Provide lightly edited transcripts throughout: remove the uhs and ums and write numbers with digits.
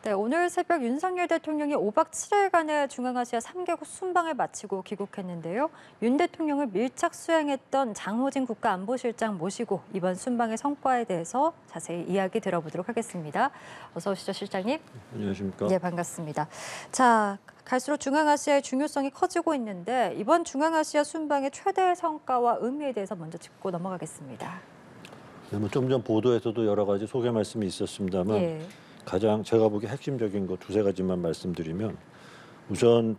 네, 오늘 새벽 윤석열 대통령이 5박 7일간의 중앙아시아 3개국 순방을 마치고 귀국했는데요. 윤 대통령을 밀착 수행했던 장호진 국가안보실장 모시고 이번 순방의 성과에 대해서 자세히 이야기 들어보도록 하겠습니다. 어서 오시죠, 실장님. 안녕하십니까? 네, 반갑습니다. 자, 갈수록 중앙아시아의 중요성이 커지고 있는데 이번 중앙아시아 순방의 최대 성과와 의미에 대해서 먼저 짚고 넘어가겠습니다. 네, 좀 전 보도에서도 여러 가지 소개 말씀이 있었습니다만 예. 가장 제가 보기에 핵심적인 거 두세 가지만 말씀드리면 우선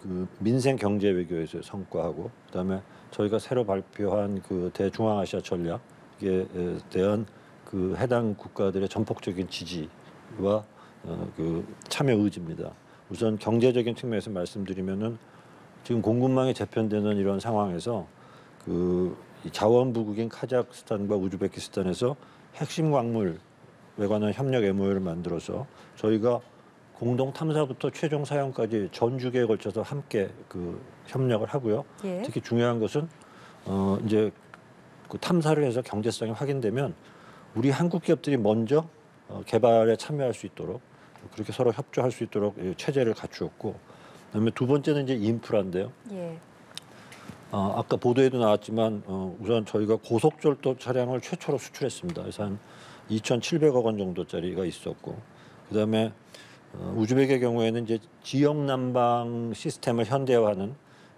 그 민생 경제 외교에서의 성과하고 그다음에 저희가 새로 발표한 그 대중앙아시아 전략에 대한 그 해당 국가들의 전폭적인 지지와 그 참여 의지입니다. 우선 경제적인 측면에서 말씀드리면은 지금 공급망이 재편되는 이런 상황에서 그 자원부국인 카자흐스탄과 우즈베키스탄에서 핵심 광물에 관한 협력 MOU를 만들어서 저희가 공동 탐사부터 최종 사용까지 전 주기에 걸쳐서 함께 그 협력을 하고요. 예. 특히 중요한 것은 이제 그 탐사를 해서 경제성이 확인되면 우리 한국 기업들이 먼저 개발에 참여할 수 있도록 그렇게 서로 협조할 수 있도록 체제를 갖추었고, 그다음에 두 번째는 이제 인프라인데요. 예. 아까 보도에도 나왔지만 우선 저희가 고속철도 차량을 최초로 수출했습니다. 그래서 한 2,700억 원 정도짜리가 있었고, 그다음에 우즈벡의 경우에는 이제 지역 난방 시스템을 현대화하는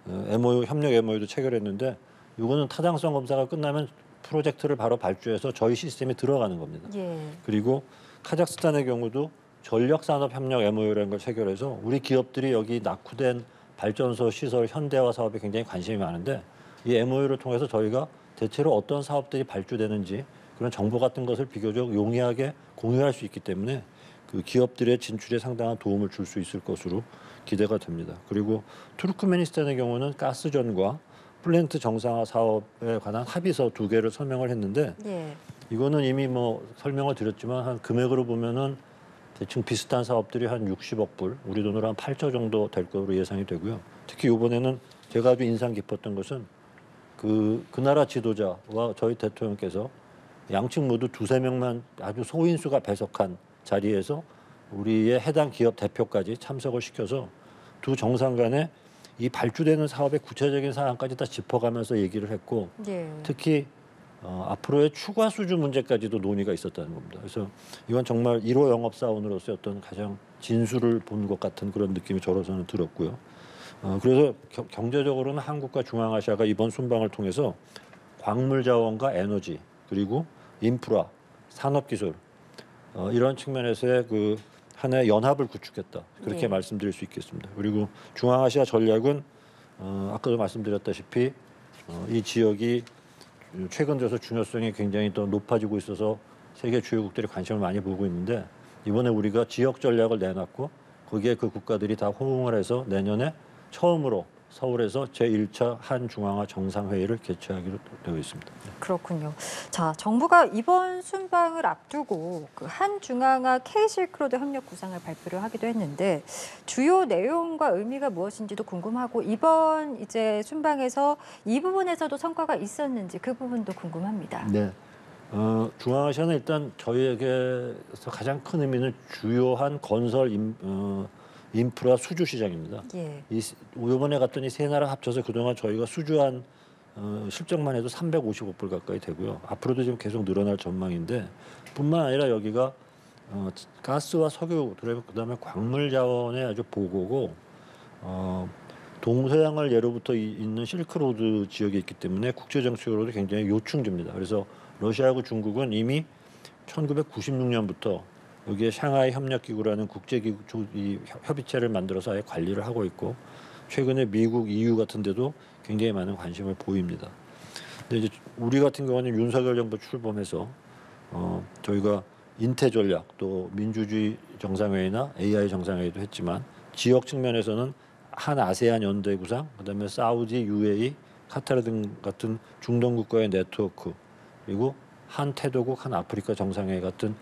MOU 협력 MOU도 체결했는데 이거는 타당성 검사가 끝나면 프로젝트를 바로 발주해서 저희 시스템에 들어가는 겁니다. 예. 그리고 카자흐스탄의 경우도 전력산업협력 MOU라는 걸 체결해서 우리 기업들이 여기 낙후된 발전소 시설 현대화 사업에 굉장히 관심이 많은데 이 MOU를 통해서 저희가 대체로 어떤 사업들이 발주되는지 그런 정보 같은 것을 비교적 용이하게 공유할 수 있기 때문에 그 기업들의 진출에 상당한 도움을 줄 수 있을 것으로 기대가 됩니다. 그리고 투르크메니스탄의 경우는 가스전과 플랜트 정상화 사업에 관한 합의서 2개를 서명을 했는데 예. 이거는 이미 뭐 설명을 드렸지만 한 금액으로 보면은 대충 비슷한 사업들이 한 60억 불, 우리 돈으로 한 8조 정도 될 것으로 예상이 되고요. 특히 이번에는 제가 아주 인상 깊었던 것은 그 나라 지도자와 저희 대통령께서 양측 모두 2~3명만 아주 소인수가 배석한 자리에서 우리의 해당 기업 대표까지 참석을 시켜서 두 정상 간에 이 발주되는 사업의 구체적인 사항까지 다 짚어가면서 얘기를 했고, 예. 특히 앞으로의 추가 수주 문제까지도 논의가 있었다는 겁니다. 그래서 이건 정말 1호 영업사원으로서의 어떤 가장 진수를 본 것 같은 그런 느낌이 저로서는 들었고요. 그래서 경제적으로는 한국과 중앙아시아가 이번 순방을 통해서 광물 자원과 에너지 그리고 인프라, 산업기술 이런 측면에서의 그 하나의 연합을 구축했다. 그렇게 예. 말씀드릴 수 있겠습니다. 그리고 중앙아시아 전략은 아까도 말씀드렸다시피 이 지역이 최근 들어서 중요성이 굉장히 더 높아지고 있어서 세계 주요국들이 관심을 많이 보고 있는데 이번에 우리가 지역 전략을 내놨고 거기에 그 국가들이 다 호응을 해서 내년에 처음으로 서울에서 제1차 한중앙아 정상회의를 개최하기로 되어 있습니다. 그렇군요. 자, 정부가 이번 순방을 앞두고 그 한중앙아 K-실크로드 협력 구상을 발표를 하기도 했는데 주요 내용과 의미가 무엇인지도 궁금하고 이번 이제 순방에서 이 부분에서도 성과가 있었는지 그 부분도 궁금합니다. 네. 중앙아시아는 일단 저희에게서 가장 큰 의미는 주요한 건설 인프라 수주 시장입니다. 예. 이번에 갔더니 세 나라 합쳐서 그동안 저희가 수주한 실적만 해도 350억 불 가까이 되고요. 앞으로도 지금 계속 늘어날 전망인데 뿐만 아니라 여기가 가스와 석유 그다음에 광물 자원의 아주 보고고 동서양을 예로부터 있는 실크로드 지역에 있기 때문에 국제 정치적으로도 굉장히 요충지입니다. 그래서 러시아하고 중국은 이미 1996년부터 여기에 샹하이 협력기구라는 국제기구 이 협의체를 만들어서 아예 관리를 하고 있고 최근에 미국, EU 같은 데도 굉장히 많은 관심을 보입니다. 근데 이제 우리 같은 경우는 윤석열 정부 출범해서 저희가 인태 전략 또 민주주의 정상회의나 AI 정상회의도 했지만 지역 측면에서는 한 아세안 연대 구상, 그다음에 사우디, UAE, 카타르 등 같은 중동 국가의 네트워크 그리고 한 태도국, 한 아프리카 정상회의 같은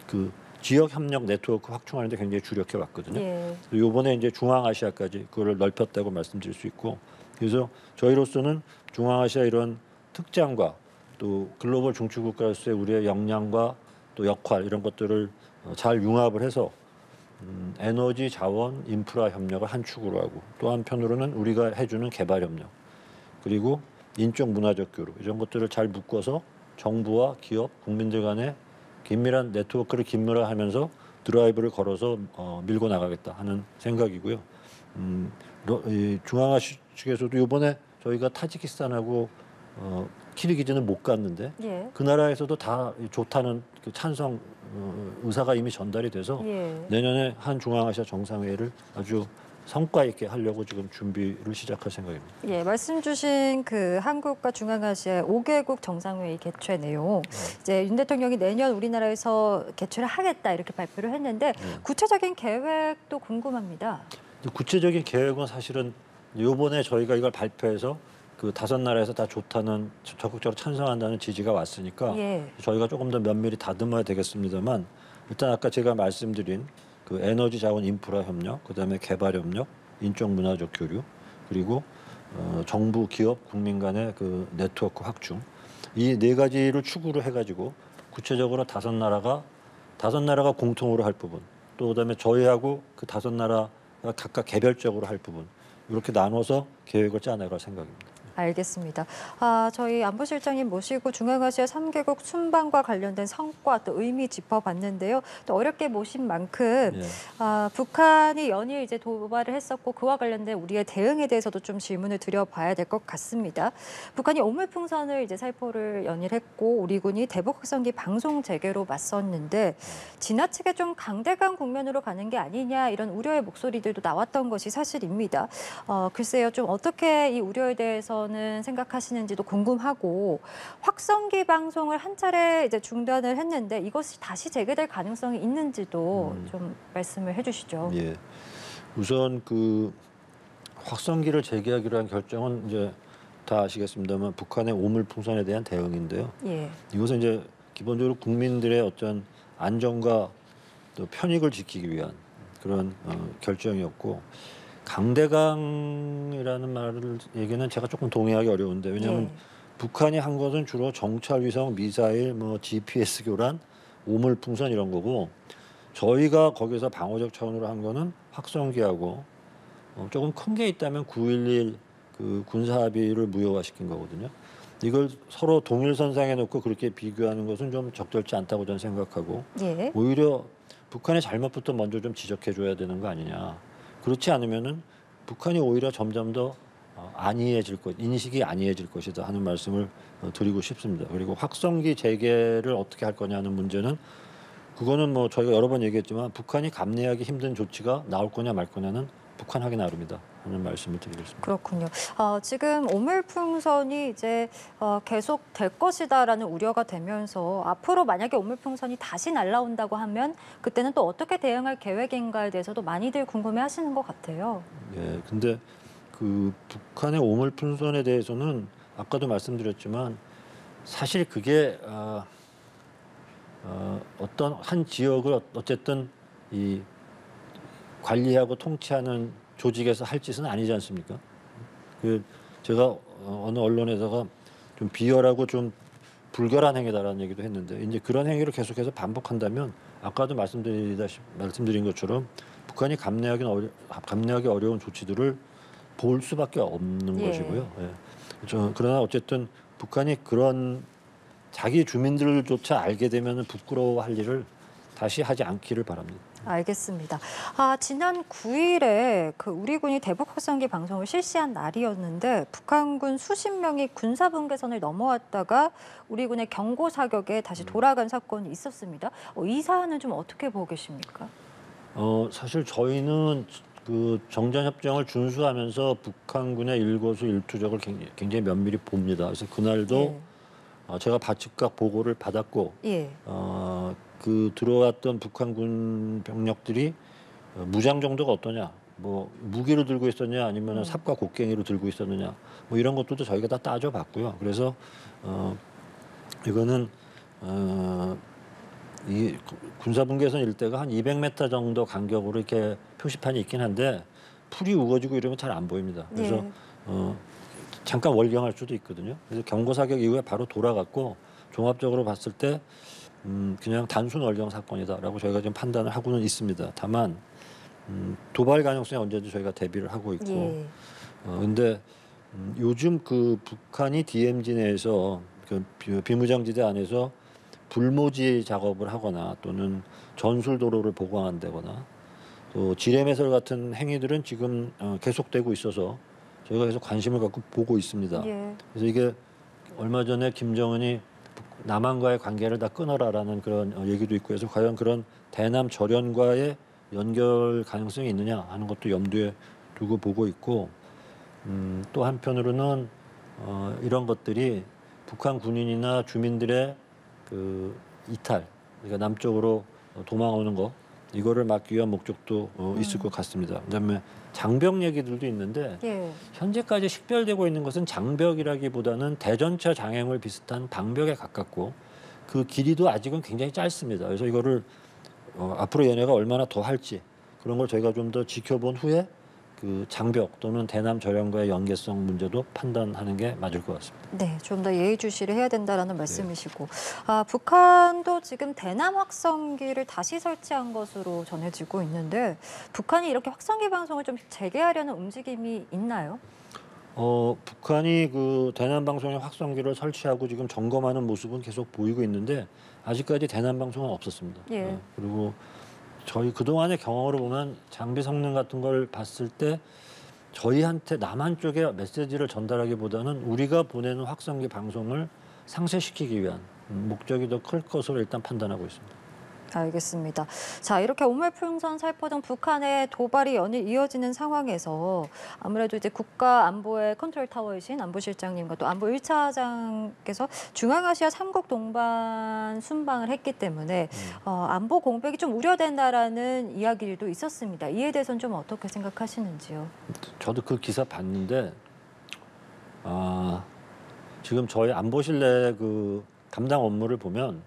그 지역 협력 네트워크 확충하는 데 굉장히 주력해 왔거든요. 예. 이번에 이제 중앙아시아까지 그거를 넓혔다고 말씀드릴 수 있고, 그래서 저희로서는 중앙아시아 이런 특장과 또 글로벌 중추국가로서의 우리의 역량과 또 역할 이런 것들을 잘 융합을 해서 에너지, 자원, 인프라 협력을 한 축으로 하고 또 한편으로는 우리가 해주는 개발 협력 그리고 인적 문화적 교류 이런 것들을 잘 묶어서 정부와 기업, 국민들 간의 긴밀한 네트워크를 긴밀화하면서 드라이브를 걸어서 밀고 나가겠다 하는 생각이고요. 이 중앙아시아 측에서도 이번에 저희가 타지키스탄하고 키르기즈는 못 갔는데 예. 그 나라에서도 다 좋다는 그 찬성 의사가 이미 전달이 돼서 예. 내년에 한 중앙아시아 정상회의를 아주 성과 있게 하려고 지금 준비를 시작할 생각입니다. 예, 말씀 주신 그 한국과 중앙아시아 5개국 정상회의 개최 내용, 이제 윤 대통령이 내년 우리나라에서 개최를 하겠다 이렇게 발표를 했는데 구체적인 계획도 궁금합니다. 구체적인 계획은 사실은 이번에 저희가 이걸 발표해서 그 5나라에서 다 좋다는 적극적으로 찬성한다는 지지가 왔으니까 예. 저희가 조금 더 면밀히 다듬어야 되겠습니다만 일단 아까 제가 말씀드린 그 에너지 자원 인프라 협력, 그다음에 개발 협력, 인적 문화적 교류, 그리고 정부, 기업, 국민 간의 그 네트워크 확충 이 4가지를 축으로 해가지고 구체적으로 5나라가 공통으로 할 부분, 또 그다음에 저희하고 그 5나라가 각각 개별적으로 할 부분 이렇게 나눠서 계획을 짜나갈 생각입니다. 알겠습니다. 저희 안보실장님 모시고 중앙아시아 3개국 순방과 관련된 성과 또 의미 짚어봤는데요. 또 어렵게 모신 만큼 예. 북한이 연일 이제 도발을 했었고 그와 관련된 우리의 대응에 대해서도 좀 질문을 드려봐야 될 것 같습니다. 북한이 오물풍선을 이제 살포를 연일했고 우리 군이 대북 확성기 방송 재개로 맞섰는데 지나치게 좀 강대강 국면으로 가는 게 아니냐 이런 우려의 목소리들도 나왔던 것이 사실입니다. 글쎄요, 좀 어떻게 이 우려에 대해서는 생각하시는지도 궁금하고 확성기 방송을 한 차례 이제 중단을 했는데 이것이 다시 재개될 가능성이 있는지도 좀 말씀을 해주시죠. 예. 우선 그 확성기를 재개하기로 한 결정은 이제 다 아시겠습니다만 북한의 오물풍선에 대한 대응인데요. 예. 이것은 이제 기본적으로 국민들의 어떤 안전과 또 편익을 지키기 위한 그런 결정이었고 강대강이라는 말을 얘기는 제가 조금 동의하기 어려운데 왜냐하면 예. 북한이 한 것은 주로 정찰위성, 미사일, 뭐 GPS 교란, 오물풍선 이런 거고 저희가 거기서 방어적 차원으로 한 거는 확성기하고 조금 큰 게 있다면 9.11 그 군사합의를 무효화시킨 거거든요. 이걸 서로 동일선상에 놓고 그렇게 비교하는 것은 좀 적절치 않다고 저는 생각하고 예. 오히려 북한의 잘못부터 먼저 좀 지적해 줘야 되는 거 아니냐. 그렇지 않으면은 북한이 오히려 점점 더 안이해질 것, 인식이 안이해질 것이다 하는 말씀을 드리고 싶습니다. 그리고 확성기 재개를 어떻게 할 거냐는 문제는 그거는 뭐 저희가 여러 번 얘기했지만 북한이 감내하기 힘든 조치가 나올 거냐 말 거냐는 북한하기 나름이다 하는 말씀을 드리겠습니다. 그렇군요. 지금 오물풍선이 이제 계속 될 것이다라는 우려가 되면서 앞으로 만약에 오물풍선이 다시 날아온다고 하면 그때는 또 어떻게 대응할 계획인가에 대해서도 많이들 궁금해하시는 것 같아요. 예, 근데 그 북한의 오물풍선에 대해서는 아까도 말씀드렸지만 사실 그게 어떤 한 지역을 어쨌든 이 관리하고 통치하는 조직에서 할 짓은 아니지 않습니까? 그 제가 어느 언론에다가 좀 비열하고 좀 불결한 행위다라는 얘기도 했는데 이제 그런 행위를 계속해서 반복한다면 아까도 말씀드린 것처럼 북한이 감내하기 어려운 조치들을 볼 수밖에 없는 예. 것이고요. 예. 그러나 어쨌든 북한이 그런 자기 주민들조차 알게 되면 부끄러워할 일을 다시 하지 않기를 바랍니다. 알겠습니다. 지난 9일에 그 우리 군이 대북 확성기 방송을 실시한 날이었는데 북한군 수십 명이 군사분계선을 넘어왔다가 우리 군의 경고 사격에 다시 돌아간 사건이 있었습니다. 이 사안은 좀 어떻게 보고 계십니까? 사실 저희는 그 정전협정을 준수하면서 북한군의 일거수일투족을 굉장히 면밀히 봅니다. 그래서 그날도 제가 바측각 보고를 받았고 예. 그 들어왔던 북한군 병력들이 무장 정도가 어떠냐, 뭐 무기를 들고 있었냐, 아니면 삽과 곡괭이로 들고 있었느냐, 뭐 이런 것들도 저희가 다 따져봤고요. 그래서 이거는 이 군사분계선 일대가 한 200m 정도 간격으로 이렇게 표시판이 있긴 한데 풀이 우거지고 이러면 잘 안 보입니다. 그래서 잠깐 월경할 수도 있거든요. 그래서 경고 사격 이후에 바로 돌아갔고 종합적으로 봤을 때 그냥 단순 얼령 사건이다라고 저희가 지금 판단을 하고는 있습니다. 다만 도발 가능성에 언제든지 저희가 대비를 하고 있고, 예. 근데 요즘 그 북한이 DMZ 내에서 그 비무장지대 안에서 불모지 작업을 하거나 또는 전술 도로를 보강한다거나 또 지뢰매설 같은 행위들은 지금 계속되고 있어서 저희가 계속 관심을 갖고 보고 있습니다. 예. 그래서 이게 얼마 전에 김정은이 남한과의 관계를 다 끊어라라는 그런 얘기도 있고 해서 과연 그런 대남 절연과의 연결 가능성이 있느냐 하는 것도 염두에 두고 보고 있고, 또 한편으로는 이런 것들이 북한 군인이나 주민들의 그 이탈, 그러니까 남쪽으로 도망오는 거, 이거를 막기 위한 목적도 있을 것 같습니다. 그다음에 장벽 얘기들도 있는데 예. 현재까지 식별되고 있는 것은 장벽이라기보다는 대전차 장애물 비슷한 방벽에 가깝고 그 길이도 아직은 굉장히 짧습니다. 그래서 이거를 앞으로 얘네가 얼마나 더 할지 그런 걸 저희가 좀 더 지켜본 후에 그 장벽 또는 대남 절연과의 연계성 문제도 판단하는 게 맞을 것 같습니다. 네, 좀 더 예의주시를 해야 된다라는 말씀이시고, 북한도 지금 대남 확성기를 다시 설치한 것으로 전해지고 있는데, 북한이 이렇게 확성기 방송을 좀 재개하려는 움직임이 있나요? 북한이 그 대남 방송의 확성기를 설치하고 지금 점검하는 모습은 계속 보이고 있는데 아직까지 대남 방송은 없었습니다. 예. 그리고 저희 그동안의 경험으로 보면 장비 성능 같은 걸 봤을 때 저희한테 남한 쪽에 메시지를 전달하기보다는 우리가 보내는 확성기 방송을 상쇄시키기 위한 목적이 더 클 것으로 일단 판단하고 있습니다. 알겠습니다. 자, 이렇게 오물풍선 살포등 북한의 도발이 연일 이어지는 상황에서 아무래도 이제 국가 안보의 컨트롤 타워이신 안보실장님과 또 안보 1차장께서 중앙아시아 3국 동반 순방을 했기 때문에 안보 공백이 좀 우려된다라는 이야기도 있었습니다. 이에 대해서는 좀 어떻게 생각하시는지요? 저도 그 기사 봤는데 지금 저희 안보실 내 그 담당 업무를 보면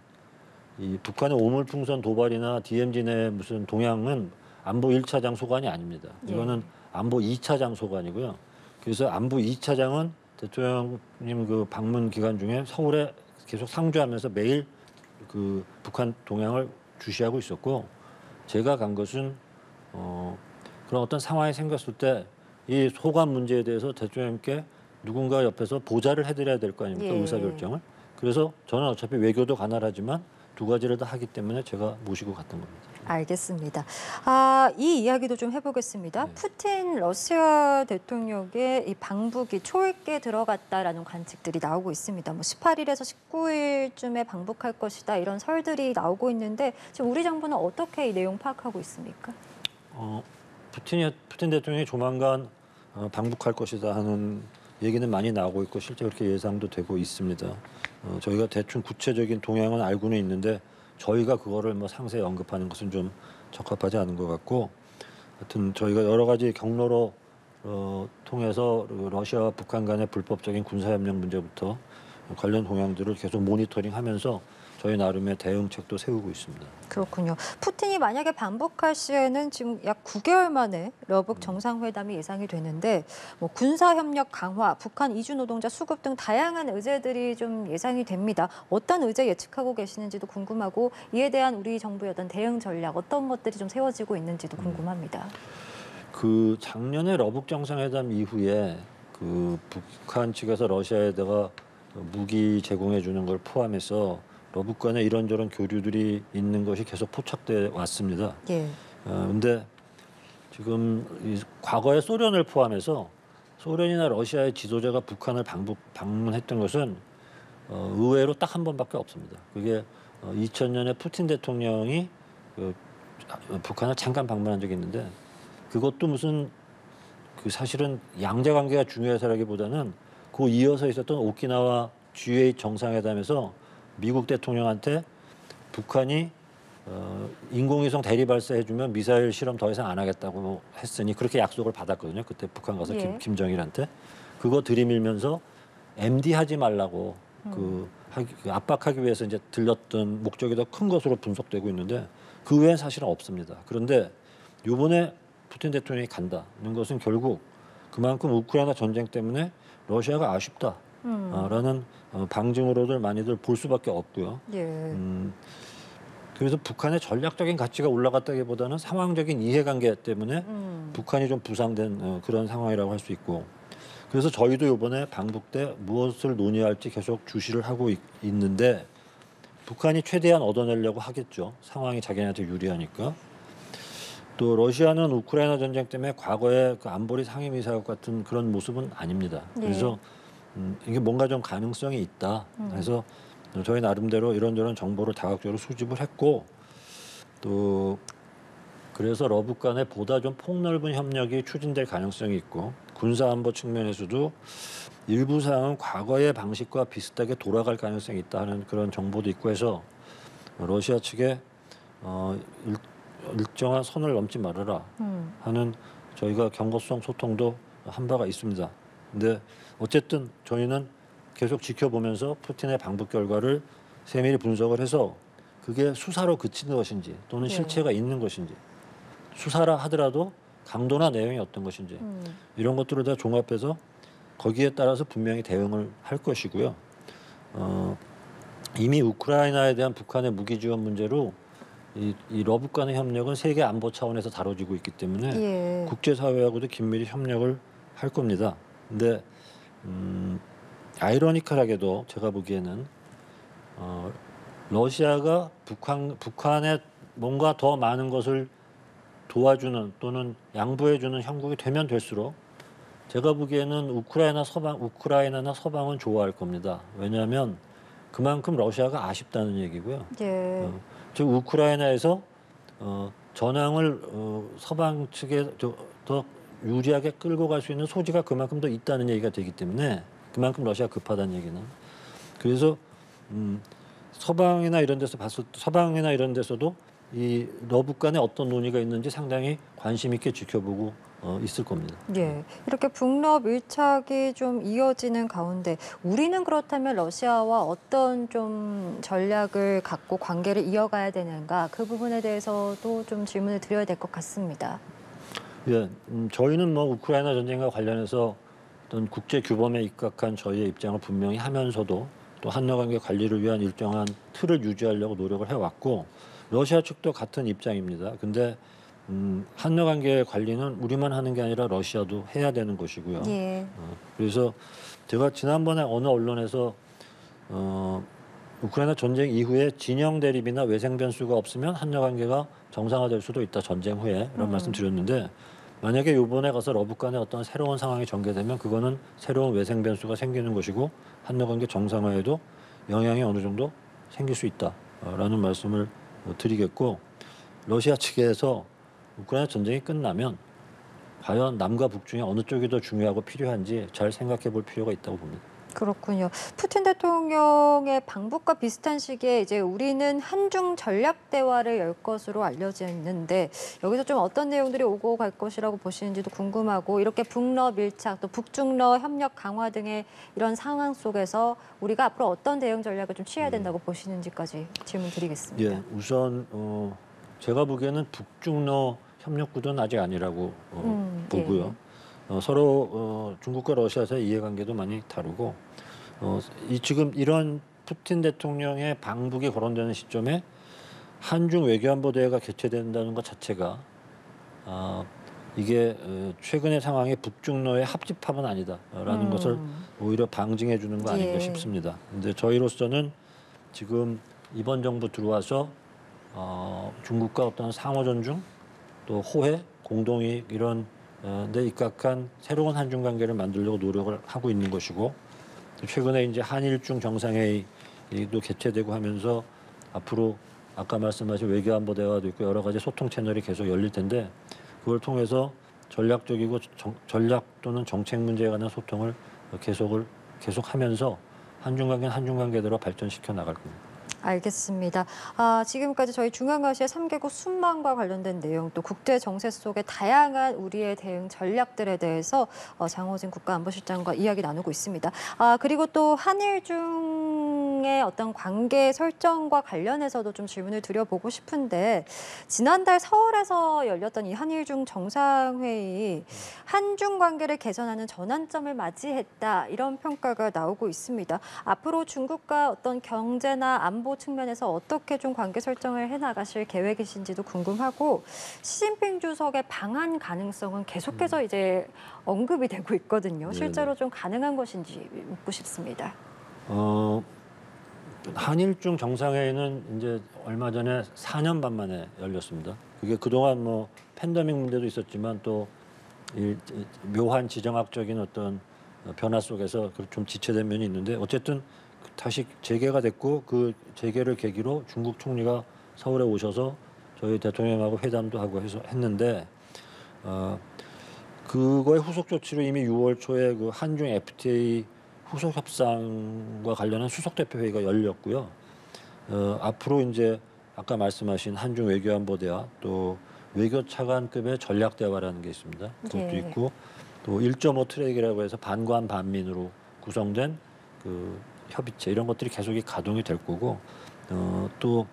이 북한의 오물풍선 도발이나 DMZ 내 무슨 동향은 안보 1차장 소관이 아닙니다. 이거는 안보 2차장 소관이고요. 그래서 안보 2차장은 대통령님 그 방문 기간 중에 서울에 계속 상주하면서 매일 그 북한 동향을 주시하고 있었고, 제가 간 것은 그런 어떤 상황이 생겼을 때 이 소관 문제에 대해서 대통령님께 누군가 옆에서 보좌를 해드려야 될 거 아닙니까? 예. 의사결정을. 그래서 저는 어차피 외교도 가난하지만 두 가지를 다 하기 때문에 제가 모시고 갔던 겁니다. 알겠습니다. 이 이야기도 좀 해보겠습니다. 네. 푸틴 러시아 대통령의 이 방북이 초읽게 들어갔다라는 관측들이 나오고 있습니다. 뭐 18일에서 19일쯤에 방북할 것이다 이런 설들이 나오고 있는데 지금 우리 정부는 어떻게 이 내용 파악하고 있습니까? 푸틴 대통령이 조만간 방북할 것이다 하는 얘기는 많이 나오고 있고 실제 그렇게 예상도 되고 있습니다. 저희가 대충 구체적인 동향은 알고는 있는데 저희가 그거를 뭐 상세히 언급하는 것은 좀 적합하지 않은 것 같고, 하여튼 저희가 여러 가지 경로로 통해서 러시아와 북한 간의 불법적인 군사협력 문제부터 관련 동향들을 계속 모니터링하면서 저희 나름의 대응책도 세우고 있습니다. 그렇군요. 푸틴이 만약에 반복할 시에는 지금 약 9개월 만에 러북 정상회담이 예상이 되는데 뭐 군사협력 강화, 북한 이주 노동자 수급 등 다양한 의제들이 좀 예상이 됩니다. 어떤 의제 예측하고 계시는지도 궁금하고 이에 대한 우리 정부의 어떤 대응 전략 어떤 것들이 좀 세워지고 있는지도 궁금합니다. 그 작년에 러북 정상회담 이후에 그 북한 측에서 러시아에다가 무기 제공해 주는 걸 포함해서 러북 간에 이런저런 교류들이 있는 것이 계속 포착돼 왔습니다. 예. 근데 지금 과거에 소련을 포함해서 소련이나 러시아의 지도자가 북한을 방문했던 것은 의외로 딱 한 번밖에 없습니다. 그게 2000년에 푸틴 대통령이 북한을 잠깐 방문한 적이 있는데 그것도 무슨 그 사실은 양자 관계가 중요해서라기보다는 그 이어서 있었던 오키나와 G8 정상회담에서 미국 대통령한테 북한이 인공위성 대리 발사해주면 미사일 실험 더 이상 안 하겠다고 했으니 그렇게 약속을 받았거든요. 그때 북한 가서 예. 김정일한테 그거 들이밀면서 MD 하지 말라고 그 압박하기 위해서 이제 들렸던 목적이 더 큰 것으로 분석되고 있는데 그 외엔 사실은 없습니다. 그런데 이번에 푸틴 대통령이 간다는 것은 결국 그만큼 우크라이나 전쟁 때문에 러시아가 아쉽다라는 방증으로들 많이들 볼 수밖에 없고요. 예. 그래서 북한의 전략적인 가치가 올라갔다기보다는 상황적인 이해관계 때문에 북한이 좀 부상된 그런 상황이라고 할 수 있고 그래서 저희도 이번에 방북 때 무엇을 논의할지 계속 주시를 하고 있는데 북한이 최대한 얻어내려고 하겠죠. 상황이 자기네한테 유리하니까. 또 러시아는 우크라이나 전쟁 때문에 과거에 그 안보리 상임이사국 같은 그런 모습은 아닙니다. 그래서 이게 뭔가 좀 가능성이 있다. 그래서 저희 나름대로 이런저런 정보를 다각적으로 수집을 했고 또 그래서 러북 간에 보다 좀 폭넓은 협력이 추진될 가능성이 있고 군사안보 측면에서도 일부 사항은 과거의 방식과 비슷하게 돌아갈 가능성이 있다 하는 그런 정보도 있고 해서 러시아 측에 일정한 선을 넘지 말아라 하는 저희가 경고성 소통도 한 바가 있습니다. 근데 어쨌든 저희는 계속 지켜보면서 푸틴의 방북 결과를 세밀히 분석을 해서 그게 수사로 그치는 것인지 또는 실체가 있는 것인지 수사라 하더라도 강도나 내용이 어떤 것인지 이런 것들을 다 종합해서 거기에 따라서 분명히 대응을 할 것이고요. 이미 우크라이나에 대한 북한의 무기 지원 문제로 이 러북 간의 협력은 세계 안보 차원에서 다뤄지고 있기 때문에 국제사회하고도 긴밀히 협력을 할 겁니다. 근데 아이러니컬하게도 제가 보기에는 러시아가 북한에 뭔가 더 많은 것을 도와주는 또는 양보해주는 형국이 되면 될수록 제가 보기에는 우크라이나나 서방은 좋아할 겁니다. 왜냐하면 그만큼 러시아가 아쉽다는 얘기고요. 즉 우크라이나에서 전황을 서방 측에 더 유리하게 끌고 갈 수 있는 소지가 그만큼 더 있다는 얘기가 되기 때문에 그만큼 러시아가 급하다는 얘기는. 그래서 서방이나 이런 데서도 이 러북 간에 어떤 논의가 있는지 상당히 관심 있게 지켜보고 있을 겁니다. 이렇게 북러 밀착이 좀 이어지는 가운데 우리는 그렇다면 러시아와 어떤 좀 전략을 갖고 관계를 이어가야 되는가 그 부분에 대해서도 좀 질문을 드려야 될 것 같습니다. 저희는 뭐 우크라이나 전쟁과 관련해서 어떤 국제 규범에 입각한 저희의 입장을 분명히 하면서도 또 한러 관계 관리를 위한 일정한 틀을 유지하려고 노력을 해왔고 러시아 측도 같은 입장입니다. 근데 한러 관계 관리는 우리만 하는 게 아니라 러시아도 해야 되는 것이고요. 그래서 제가 지난번에 어느 언론에서 우크라이나 전쟁 이후에 진영 대립이나 외생 변수가 없으면 한러 관계가 정상화될 수도 있다. 전쟁 후에 이런 말씀 드렸는데 만약에 이번에 가서 러북 간에 어떤 새로운 상황이 전개되면 그거는 새로운 외생 변수가 생기는 것이고 한러 관계 정상화에도 영향이 어느 정도 생길 수 있다라는 말씀을 드리겠고 러시아 측에서 우크라이나 전쟁이 끝나면 과연 남과 북 중에 어느 쪽이 더 중요하고 필요한지 잘 생각해 볼 필요가 있다고 봅니다. 그렇군요. 푸틴 대통령의 방북과 비슷한 시기에 이제 우리는 한중 전략 대화를 열 것으로 알려져 있는데 여기서 좀 어떤 내용들이 오고 갈 것이라고 보시는지도 궁금하고 이렇게 북러 밀착 또 북중러 협력 강화 등의 이런 상황 속에서 우리가 앞으로 어떤 대응 전략을 좀 취해야 된다고 보시는지까지 질문 드리겠습니다. 우선 제가 보기에는 북중러 협력 구도는 아직 아니라고 보고요. 서로 중국과 러시아 사이 이해관계도 많이 다르고 지금 이런 푸틴 대통령의 방북이 거론되는 시점에 한중 외교안보 대회가 개최된다는 것 자체가 이게 최근의 상황에 북중러의 합집합은 아니다라는 것을 오히려 방증해 주는 거 아닌가 싶습니다. 근데 저희로서는 지금 이번 정부 들어와서 중국과 어떤 상호 존중 또 호혜, 공동이익 이런 데 입각한 새로운 한중 관계를 만들려고 노력을 하고 있는 것이고 최근에 이제 한일중 정상회의도 개최되고 하면서 앞으로 아까 말씀하신 외교안보 대화도 있고 여러 가지 소통 채널이 계속 열릴 텐데 그걸 통해서 전략적이고 전략 또는 정책 문제에 관한 소통을 계속하면서 한중 관계는 한중 관계대로 발전시켜 나갈 겁니다. 알겠습니다. 지금까지 저희 중앙아시아 3개국 순방과 관련된 내용 또 국제 정세 속의 다양한 우리의 대응 전략들에 대해서 장호진 국가안보실장과 이야기 나누고 있습니다. 그리고 또 한일중 간의 어떤 관계 설정과 관련해서도 좀 질문을 드려보고 싶은데 지난달 서울에서 열렸던 이 한일중 정상회의 한중 관계를 개선하는 전환점을 맞이했다 이런 평가가 나오고 있습니다. 앞으로 중국과 어떤 경제나 안보 측면에서 어떻게 좀 관계 설정을 해나가실 계획이신지도 궁금하고 시진핑 주석의 방한 가능성은 계속해서 이제 언급이 되고 있거든요. 실제로 좀 가능한 것인지 묻고 싶습니다. 한일중 정상회의는 이제 얼마 전에 4년 반 만에 열렸습니다. 그게 그동안 뭐 팬데믹 문제도 있었지만 또 이 묘한 지정학적인 어떤 변화 속에서 좀 지체된 면이 있는데 어쨌든 다시 재개가 됐고 그 재개를 계기로 중국 총리가 서울에 오셔서 저희 대통령하고 회담도 하고 해서 했는데 그거의 후속 조치로 이미 6월 초에 그 한중 FTA 후속 협상과 관련한 수석 대표 회의가 열렸고요. 앞으로 이제 아까 말씀하신 한중 외교안보 대화 또 외교 차관급의 전략 대화라는 게 있습니다. 그것도 예. 있고 또 1.5 트랙이라고 해서 반관 반민으로 구성된 그 협의체 이런 것들이 계속 가동이 될 거고 또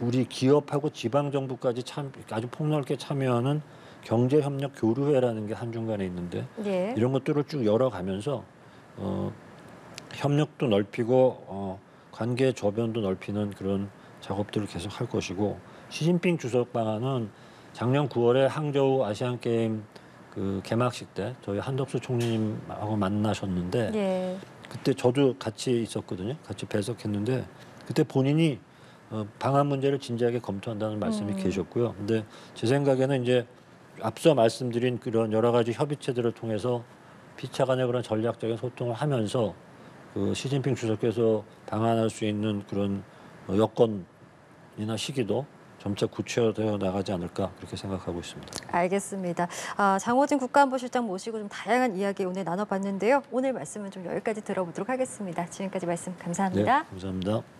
우리 기업하고 지방 정부까지 아주 폭넓게 참여하는 경제협력 교류회라는 게 한중 간에 있는데 예. 이런 것들을 쭉 열어가면서 협력도 넓히고 관계 저변도 넓히는 그런 작업들을 계속 할 것이고 시진핑 주석 방안은 작년 9월에 항저우 아시안 게임 그 개막식 때 저희 한덕수 총리님하고 만나셨는데 예. 그때 저도 같이 있었거든요. 같이 배석했는데 그때 본인이 방한 문제를 진지하게 검토한다는 말씀이 계셨고요. 근데 제 생각에는 이제 앞서 말씀드린 그런 여러 가지 협의체들을 통해서 피차 간의 그런 전략적인 소통을 하면서 그 시진핑 주석께서 방한할 수 있는 그런 여건이나 시기도 점차 구체화되어 나가지 않을까 그렇게 생각하고 있습니다. 알겠습니다. 장호진 국가안보실장 모시고 좀 다양한 이야기 오늘 나눠봤는데요. 오늘 말씀은 좀 여기까지 들어보도록 하겠습니다. 지금까지 말씀 감사합니다. 네, 감사합니다.